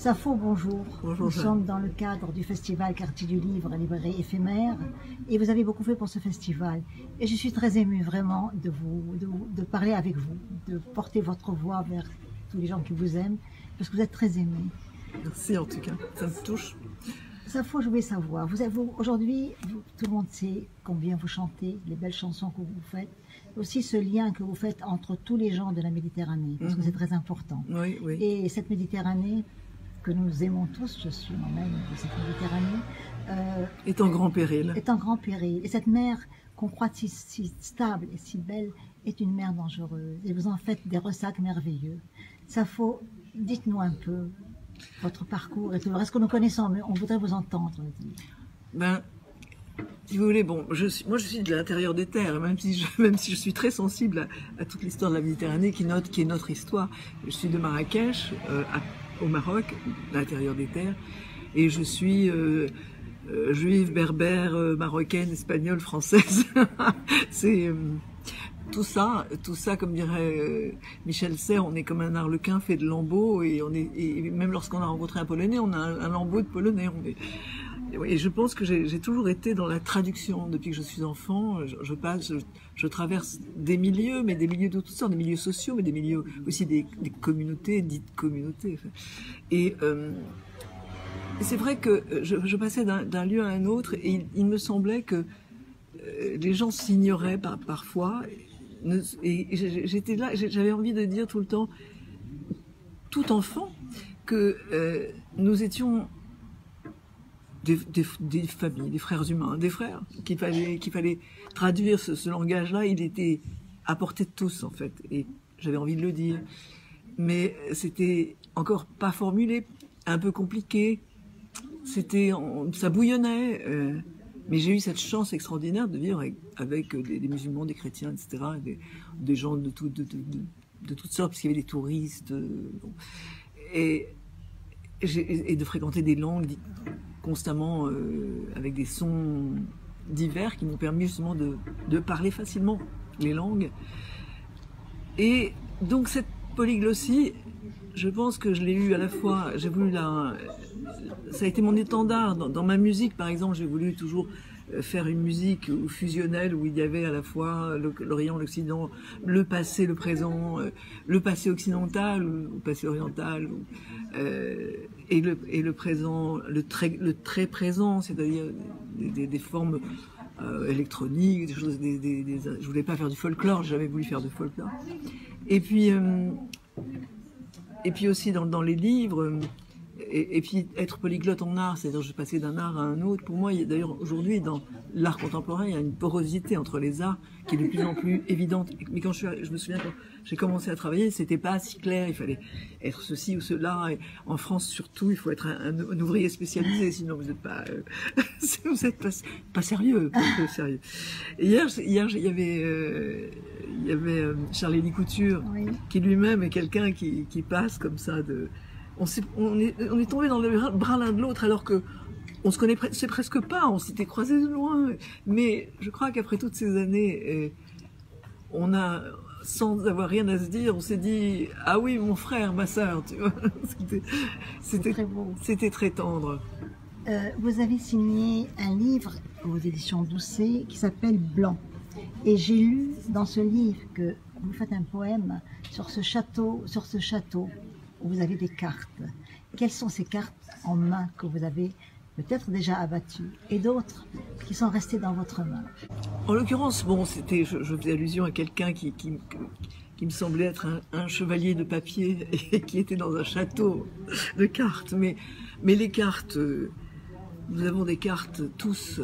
Safo, bonjour. Bonjour, Nous Jeanne. sommes dans le cadre du festival Quartier du Livre, librairie éphémère, et vous avez beaucoup fait pour ce festival. Et je suis très émue vraiment de parler avec vous, de porter votre voix vers tous les gens qui vous aiment, parce que vous êtes très aimé. Merci en tout cas, ça me touche. Safo, je voulais savoir, aujourd'hui, tout le monde sait combien vous chantez, les belles chansons que vous faites, aussi ce lien que vous faites entre tous les gens de la Méditerranée, parce que c'est très important. Oui, oui. Et cette Méditerranée que nous aimons tous, je suis moi-même de cette Méditerranée, Est en grand péril. est en grand péril. Et cette mer qu'on croit si stable et si belle est une mer dangereuse. Et vous en faites des ressacs merveilleux. Safo, dites-nous un peu votre parcours et tout le reste que nous connaissons, mais on voudrait vous entendre dire. Ben, si vous voulez, bon, moi je suis de l'intérieur des terres, même si je suis très sensible à toute l'histoire de la Méditerranée qui est notre histoire. Je suis de Marrakech, au Maroc, l'intérieur des terres, et je suis juive, berbère, marocaine, espagnole, française. C'est tout ça, comme dirait Michel Serres, on est comme un arlequin fait de lambeaux, et même lorsqu'on a rencontré un Polonais, on a un lambeau de Polonais. Et je pense que j'ai toujours été dans la traduction depuis que je suis enfant. Je traverse des milieux, mais des milieux de toutes sortes, des milieux sociaux, mais des milieux aussi des communautés, dites communautés. Et c'est vrai que je passais d'un lieu à un autre, et il me semblait que les gens s'ignoraient parfois. Et j'étais là, j'avais envie de dire tout le temps, tout enfant, que nous étions des familles, des frères humains, des frères, qu'il fallait traduire ce langage-là. Il était à portée de tous, en fait, et j'avais envie de le dire. Mais c'était encore pas formulé, un peu compliqué, ça bouillonnait, mais j'ai eu cette chance extraordinaire de vivre avec des musulmans, des chrétiens, etc., des gens de toutes sortes, parce qu'il y avait des touristes, et de fréquenter des langues constamment avec des sons divers qui m'ont permis justement de parler facilement les langues. Et donc cette polyglossie, je pense que je l'ai eue à la fois, ça a été mon étendard. Dans ma musique, par exemple, j'ai voulu toujours faire une musique fusionnelle où il y avait à la fois l'Orient, l'Occident, le passé, le présent, le passé occidental ou le passé oriental, et le présent, le très présent, c'est-à-dire des formes électroniques, des choses, je voulais pas faire du folklore, j'avais voulu faire du folklore. Et puis aussi dans les livres. Et puis être polyglotte en art, c'est-à-dire je passais d'un art à un autre. Pour moi, d'ailleurs aujourd'hui dans l'art contemporain, il y a une porosité entre les arts qui est de plus en plus évidente. Mais quand je me souviens quand j'ai commencé à travailler, c'était pas si clair. Il fallait être ceci ou cela. Et en France surtout, il faut être un ouvrier spécialisé, sinon vous n'êtes pas pas sérieux, pas sérieux. Et hier il y avait Charles-Élie Couture, oui, qui lui-même est quelqu'un qui passe comme ça de... On est tombé dans le bras l'un de l'autre alors que on se connaissait presque pas, on s'était croisés de loin. Mais je crois qu'après toutes ces années, on a, sans avoir rien à se dire, on s'est dit « Ah oui, mon frère, ma sœur », tu vois. C'était très tendre. Vous avez signé un livre aux éditions Doucet qui s'appelle « Blanc ». Et j'ai lu dans ce livre que vous faites un poème sur ce château où vous avez des cartes. Quelles sont ces cartes en main que vous avez peut-être déjà abattues et d'autres qui sont restées dans votre main? En l'occurrence, bon, je faisais allusion à quelqu'un qui me semblait être un chevalier de papier et qui était dans un château de cartes. Mais les cartes, nous avons des cartes tous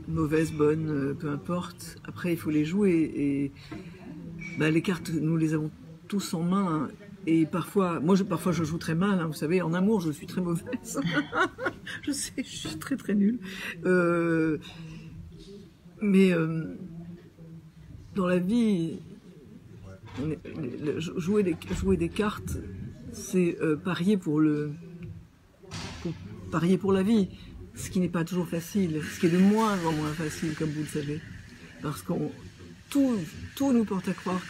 mauvaises, bonnes, peu importe. Après, il faut les jouer et les cartes, nous les avons tous en main. Et parfois je joue très mal, hein, vous savez, en amour je suis très mauvaise. Je sais, je suis très très nulle. Mais dans la vie, jouer des cartes, c'est parier pour la vie, ce qui n'est pas toujours facile, ce qui est de moins en moins facile, comme vous le savez, parce tout nous porte à croire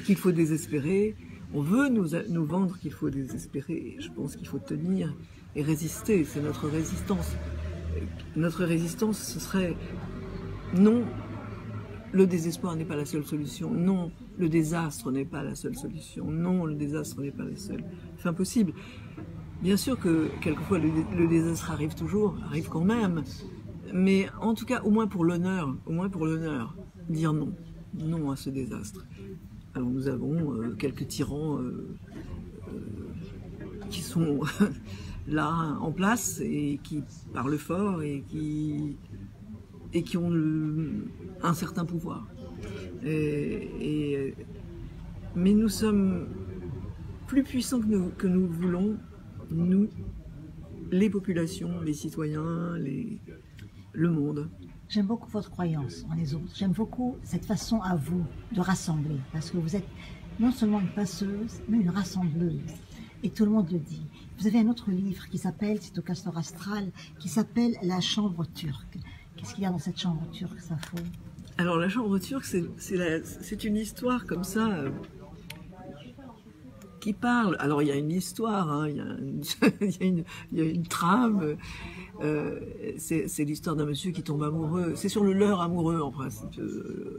qu'il faut désespérer. On veut nous vendre qu'il faut désespérer. Et je pense qu'il faut tenir et résister. C'est notre résistance. Notre résistance, ce serait non, le désespoir n'est pas la seule solution. Non, le désastre n'est pas la seule solution. Non, le désastre n'est pas la seule. C'est impossible. Bien sûr que quelquefois le désastre arrive toujours, arrive quand même. Mais en tout cas, au moins pour l'honneur, dire non. Non à ce désastre. Alors nous avons quelques tyrans qui sont là en place et qui parlent fort et qui ont un certain pouvoir. Mais nous sommes plus puissants que nous voulons, nous, les populations, les citoyens, le monde. J'aime beaucoup votre croyance en les autres. J'aime beaucoup cette façon à vous de rassembler. Parce que vous êtes non seulement une passeuse, mais une rassembleuse. Et tout le monde le dit. Vous avez un autre livre qui s'appelle, c'est au Castor Astral, qui s'appelle La Chambre turque. Qu'est-ce qu'il y a dans cette chambre turque, Safo? Alors la chambre turque, c'est une histoire comme ça qui parle. Alors il y a une histoire, hein, il y a une trame. C'est l'histoire d'un monsieur qui tombe amoureux. C'est sur le leurre amoureux en principe.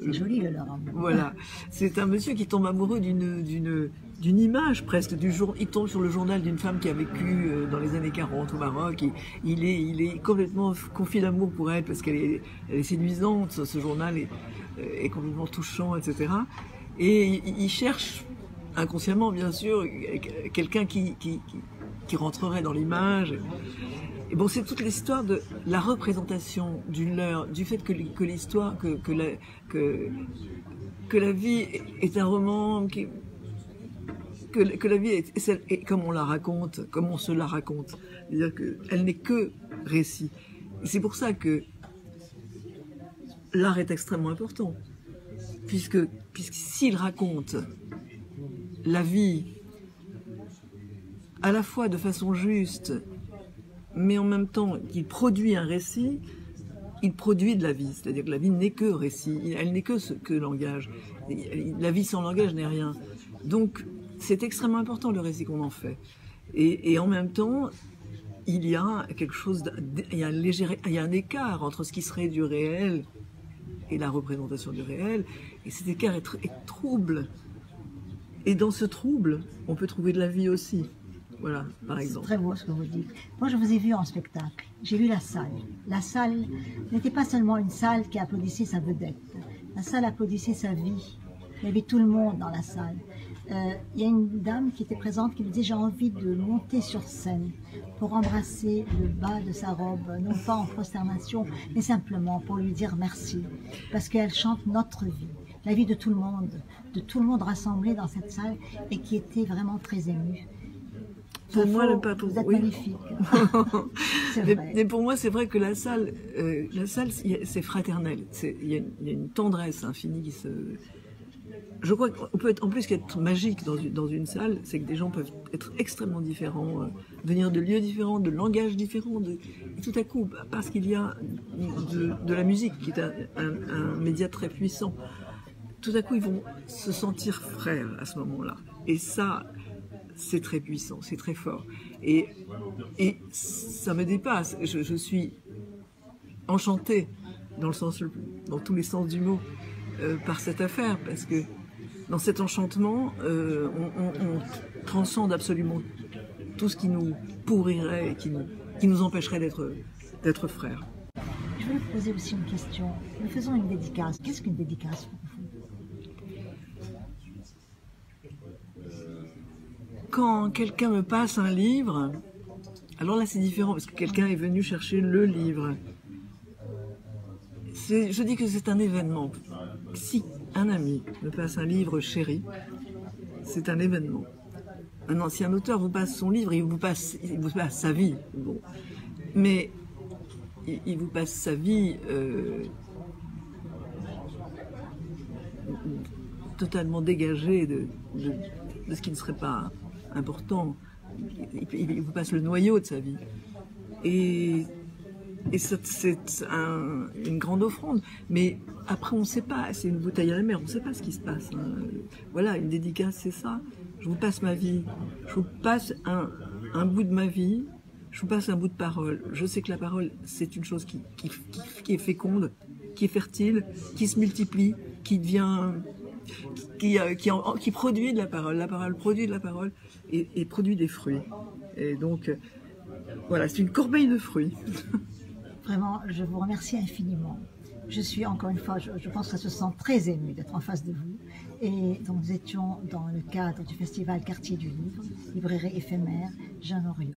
C'est joli le leurre amoureux. Voilà, c'est un monsieur qui tombe amoureux d'une image presque du jour. Il tombe sur le journal d'une femme qui a vécu dans les années 40 au Maroc. Et il est complètement confit d'amour pour elle parce qu'elle est séduisante. Ce journal est complètement touchant, etc. Et il cherche inconsciemment, bien sûr, quelqu'un qui rentrerait dans l'image. Et bon, c'est toute l'histoire de la représentation du leurre, du fait que l'histoire, que la vie est un roman, que la vie est comme on la raconte, comme on se la raconte. C'est-à-dire qu'elle n'est que récit. Et c'est pour ça que l'art est extrêmement important. Puisque s'il raconte la vie à la fois de façon juste, mais en même temps qu'il produit un récit, il produit de la vie. C'est-à-dire que la vie n'est que récit, elle n'est que langage. La vie sans langage n'est rien. Donc, c'est extrêmement important le récit qu'on en fait. Et en même temps, il y a quelque chose, il y a un écart entre ce qui serait du réel et la représentation du réel. Et cet écart est trouble. Et dans ce trouble, on peut trouver de la vie aussi. Voilà, par exemple. C'est très beau ce que vous dites. Moi, je vous ai vu en spectacle. J'ai vu la salle. La salle n'était pas seulement une salle qui applaudissait sa vedette. La salle applaudissait sa vie. Il y avait tout le monde dans la salle. Il y a une dame qui était présente qui lui disait « J'ai envie de monter sur scène pour embrasser le bas de sa robe, non pas en prosternation, mais simplement pour lui dire merci. Parce qu'elle chante notre vie, la vie de tout le monde rassemblé dans cette salle et qui était vraiment très ému. » Pour moi, vous êtes magnifique. Mais pour moi, c'est vrai que la salle, c'est fraternel. Il y a une tendresse infinie qui se... Je crois qu'on peut être, en plus, ce qui est magique dans une salle, c'est que des gens peuvent être extrêmement différents, venir de lieux différents, de langages différents, et tout à coup, parce qu'il y a de la musique, qui est un média très puissant, tout à coup, ils vont se sentir frères à ce moment-là. Et ça, c'est très puissant, c'est très fort. Et ça me dépasse. Je suis enchantée, dans tous les sens du mot, par cette affaire, parce que dans cet enchantement, on transcende absolument tout ce qui nous pourrirait et qui nous empêcherait d'être frères. Je voulais vous poser aussi une question. Nous faisons une dédicace. Qu'est-ce qu'une dédicace pour vous? Quand quelqu'un me passe un livre, alors là c'est différent, parce que quelqu'un est venu chercher le livre. Je dis que c'est un événement. Si un ami me passe un livre chéri, c'est un événement. Un ancien auteur vous passe son livre, il vous passe sa vie. Bon. Mais il vous passe sa vie totalement dégagée de ce qui ne serait pas important. Il vous passe le noyau de sa vie. Et c'est une grande offrande. Mais après, on ne sait pas. C'est une bouteille à la mer. On ne sait pas ce qui se passe. Hein. Voilà, une dédicace, c'est ça. je vous passe ma vie, je vous passe un bout de ma vie, je vous passe un bout de parole. Je sais que la parole, c'est une chose qui est féconde, qui est fertile, qui se multiplie, qui devient, qui produit de la parole. La parole produit de la parole et produit des fruits. Et donc, voilà, c'est une corbeille de fruits. Vraiment, je vous remercie infiniment. Je suis encore une fois, je pense qu'elle se sent très émue d'être en face de vous. Et donc nous étions dans le cadre du festival Quartier du Livre, librairie éphémère Jeanne Orion.